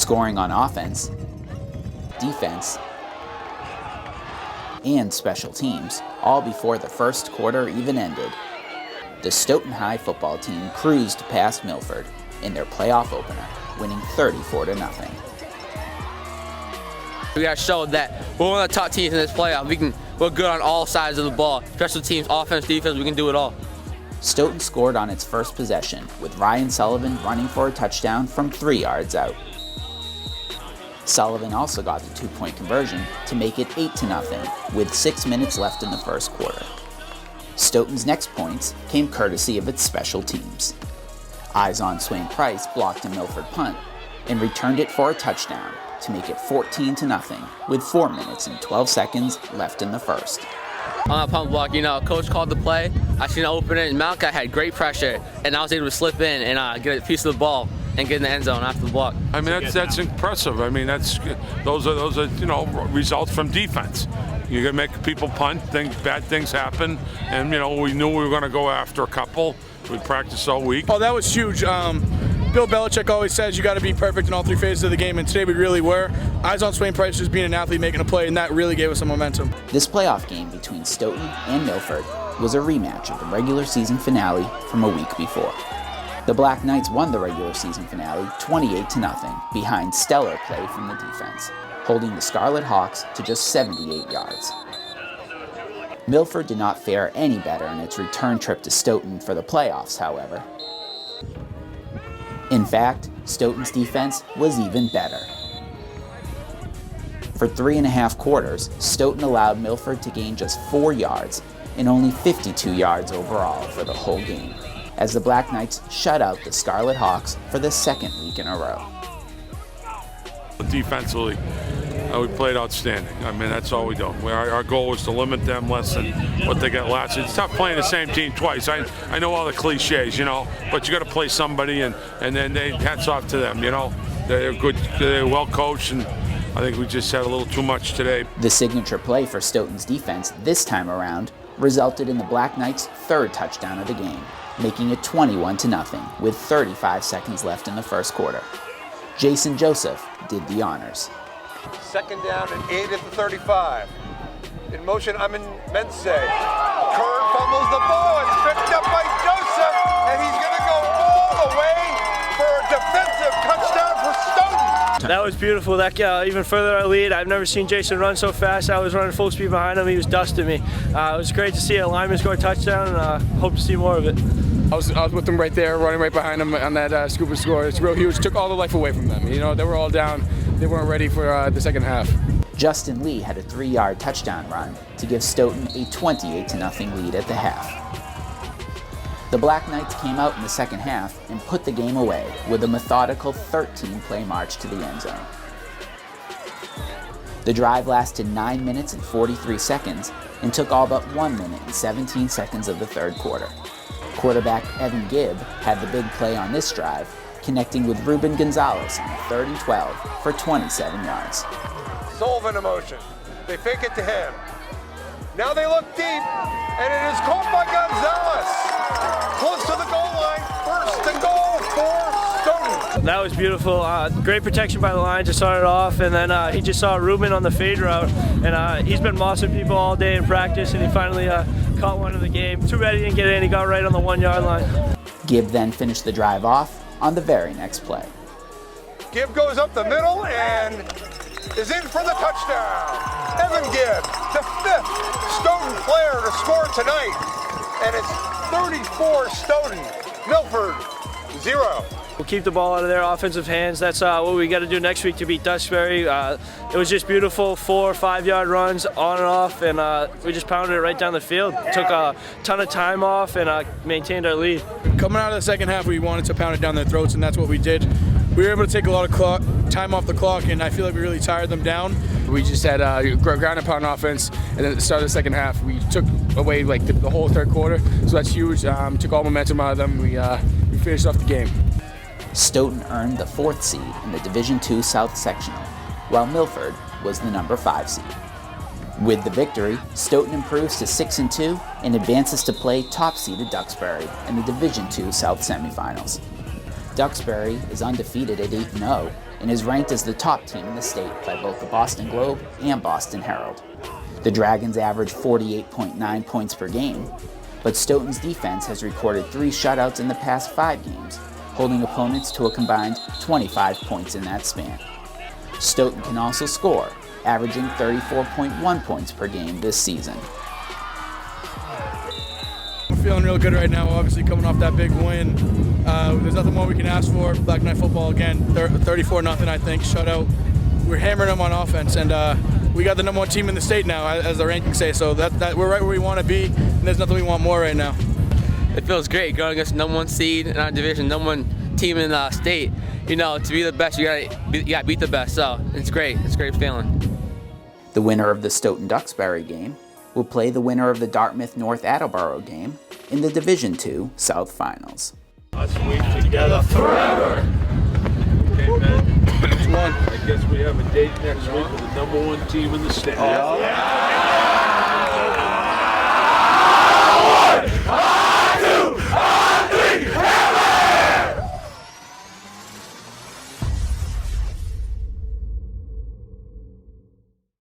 scoring on offense, defense, and special teams, all before the first quarter even ended. The Stoughton High football team cruised past Milford in their playoff opener, winning 34-0. We got to show that we're one of the top teams in this playoff. We're good on all sides of the ball. Special teams, offense, defense, we can do it all. Stoughton scored on its first possession, with Ryan Sullivan running for a touchdown from 3 yards out. Sullivan also got the 2-point conversion to make it 8-0, with 6 minutes left in the first quarter. Stoughton's next points came courtesy of its special teams. Izon Swain-Price blocked a Milford punt and returned it for a touchdown to make it 14-0, with 4 minutes and 12 seconds left in the first. On a punt block, coach called the play. I seen it open it, and Malachi had great pressure, and I was able to slip in and get a piece of the ball and get in the end zone after the block. I mean, that's impressive. I mean, those are results from defense. You're gonna make people punt, bad things happen, and we knew we were gonna go after a couple. We practiced all week. Oh, that was huge. Bill Belichick always says you got to be perfect in all 3 phases of the game, and today we really were. Izon Swain-Price just being an athlete, making a play, and that really gave us some momentum. This playoff game between Stoughton and Milford was a rematch of the regular season finale from a week before. The Black Knights won the regular season finale 28-0 behind stellar play from the defense, holding the Scarlet Hawks to just 78 yards. Milford did not fare any better in its return trip to Stoughton for the playoffs, however. In fact, Stoughton's defense was even better. For 3.5 quarters, Stoughton allowed Milford to gain just 4 yards and only 52 yards overall for the whole game, as the Black Knights shut out the Scarlet Hawks for the second week in a row. Defensively, we played outstanding. I mean, that's all we do. Our goal was to limit them less than what they got last year. It's tough playing the same team twice. I know all the cliches, but you got to play somebody, and then hats off to them. They're good, they're well coached, and I think we just had a little too much today. The signature play for Stoughton's defense this time around resulted in the Black Knights' 3rd touchdown of the game, making it 21-0 with 35 seconds left in the first quarter. Jason Joseph did the honors. 2nd down and 8 at the 35. In motion, Amin Mense. Kern fumbles the ball. It's picked up by Joseph, and he's going to go all the way for a defensive touchdown for Stoughton. That was beautiful. That even further our lead. I've never seen Jason run so fast. I was running full speed behind him. He was dusting me. It was great to see a lineman score a touchdown, and hope to see more of it. I was with them right there, running right behind them on that scoop and score. It's real huge. Took all the life away from them. They were all down. They weren't ready for the second half. Justin Lee had a 3-yard touchdown run to give Stoughton a 28-0 lead at the half. The Black Knights came out in the second half and put the game away with a methodical 13-play march to the end zone. The drive lasted 9 minutes and 43 seconds and took all but 1 minute and 17 seconds of the third quarter. Quarterback Evan Gibb had the big play on this drive, connecting with Ruben Gonzalez on a 3rd and 12 for 27 yards. Sullivan in motion. They fake it to him. Now they look deep, and it is caught by Gonzalez. Close to the goal line. 1st and goal for Stoughton. That was beautiful. Great protection by the line to start it off, and then he just saw Ruben on the fade route, and he's been mossing people all day in practice, and he finally caught one in the game. Too bad he didn't get in. He got right on the 1-yard line. Gibb then finished the drive off on the very next play. Gibb goes up the middle and is in for the touchdown. Evan Gibb, the 5th Stoughton player to score tonight. And it's 34 Stoughton, Milford 0. We'll keep the ball out of their offensive hands. That's what we got to do next week to beat Duxbury. It was just beautiful, 4 or 5 yard runs on and off, and we just pounded it right down the field. Took a ton of time off and maintained our lead. Coming out of the second half, we wanted to pound it down their throats, and that's what we did. We were able to take a lot of time off the clock, and I feel like we really tired them down. We just had ground and pound offense, and then at the start of the second half, we took away the whole third quarter, so that's huge. Took all momentum out of them. We finished off the game. Stoughton earned the 4th seed in the Division II South Sectional, while Milford was the number 5 seed. With the victory, Stoughton improves to 6-2 and advances to play top-seeded Duxbury in the Division II South semifinals. Duxbury is undefeated at 8-0 and is ranked as the top team in the state by both the Boston Globe and Boston Herald. The Dragons average 48.9 points per game, but Stoughton's defense has recorded 3 shutouts in the past 5 games, holding opponents to a combined 25 points in that span. Stoughton can also score, averaging 34.1 points per game this season. We're feeling real good right now, obviously coming off that big win. There's nothing more we can ask for. Black Knight football again, 34-0 I think, shutout. We're hammering them on offense, and we got the number 1 team in the state now, as the rankings say, so that we're right where we want to be, and there's nothing we want more right now. It feels great going against the number 1 seed in our division, number 1 team in the state. You know, to be the best, you gotta beat the best, so it's great. It's a great feeling. The winner of the Stoughton-Duxbury game will play the winner of the Dartmouth-North Attleboro game in the Division II South Finals. Us we together forever. Okay, man. I guess we have a date next week with the number 1 team in the state.